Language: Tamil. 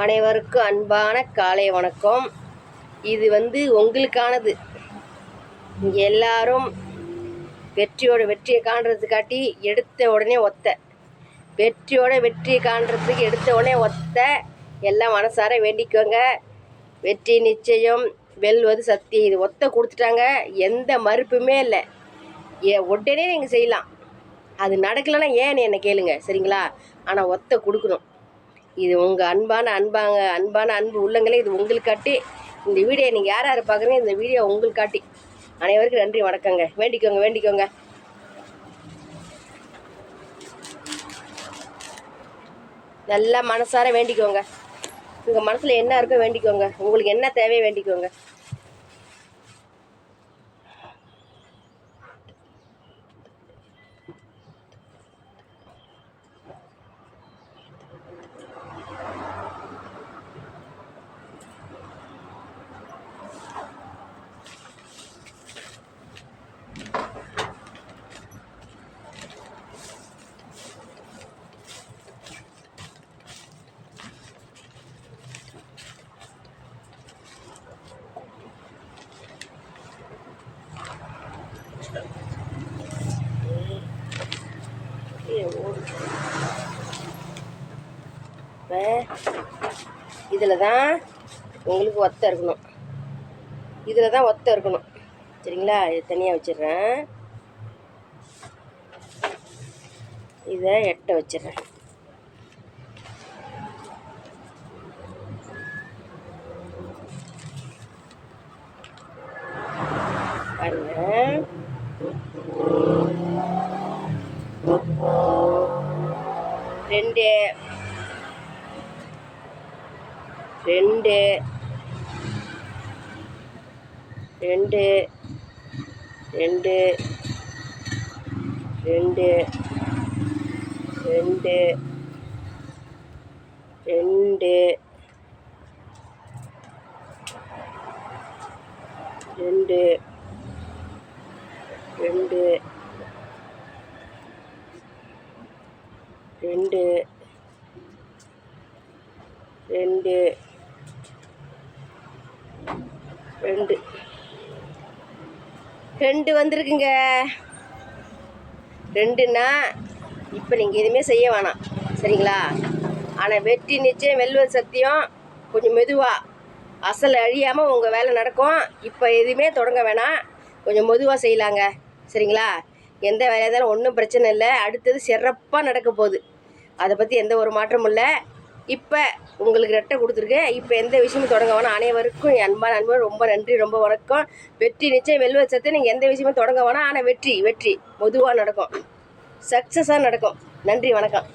அனைவருக்கும் அன்பான காலை வணக்கம். இது உங்களுக்கானது. இங்கே எல்லாரும் வெற்றியை காண்றதுக்காட்டி எடுத்த உடனே வெற்றியை காண்றதுக்கு எடுத்த உடனே எல்லாம் மனசார வேண்டிக்கோங்க. வெற்றி நிச்சயம், வெல்வது சத்தியம். இது கொடுத்துட்டாங்க, எந்த மறுப்புமே இல்லை. உடனே நீங்கள் செய்யலாம். அது நடக்கலைன்னா ஏன்னு என்னை கேளுங்க, சரிங்களா? ஆனால் கொடுக்கணும். இது உங்கள் அன்பான அன்பு உள்ளங்களே, இது உங்களுக்காட்டி. இந்த வீடியோ நீங்கள் யார் யார் பார்க்குறீங்க, இந்த வீடியோ உங்களுக்காட்டி. அனைவருக்கும் நன்றி, வணக்கங்க. வேண்டிக்கோங்க. நல்லா மனசார வேண்டிக்கோங்க. உங்கள் மனசில் என்ன இருக்கோ வேண்டிக்கோங்க. உங்களுக்கு என்ன தேவையோ வேண்டிக்கோங்க. இதில் தான் உங்களுக்கு இருக்கணும். சரிங்களா? இது தனியாக வச்சிடுறேன். இதை எட்ட வச்சிடுறேன். பாருங்க, ரெண்டு வந்திருக்குங்க. 2ன்னா இப்போ நீங்கள் எதுவுமே செய்ய வேணாம், சரிங்களா? ஆனால் வெற்றி நிச்சயம், வெல்வது சத்தியம். கொஞ்சம் மெதுவாக, அசல் அழியாமல் உங்கள் வேலை நடக்கும். இப்போ எதுவுமே தொடங்க வேணாம், கொஞ்சம் மெதுவாக செய்யலாங்க, சரிங்களா? எந்த வேலையாக இருந்தாலும் ஒன்றும் பிரச்சனை இல்லை. அடுத்தது சிறப்பாக நடக்க போகுது. அதை பற்றி எந்த ஒரு மாற்றமும் இல்லை. இப்போ உங்களுக்கு ரெட்டை கொடுத்துருக்கேன். இப்போ எந்த விஷயமும் தொடங்க வேணாம். அனைவருக்கும் என் அன்பான ரொம்ப நன்றி, ரொம்ப வணக்கம். வெற்றி நிச்சயம், வெல்வது சத்தியம். நீங்கள் எந்த விஷயமும் தொடங்க வேணாம். ஆனால் வெற்றி மெதுவாக நடக்கும், சக்ஸஸாக நடக்கும். நன்றி, வணக்கம்.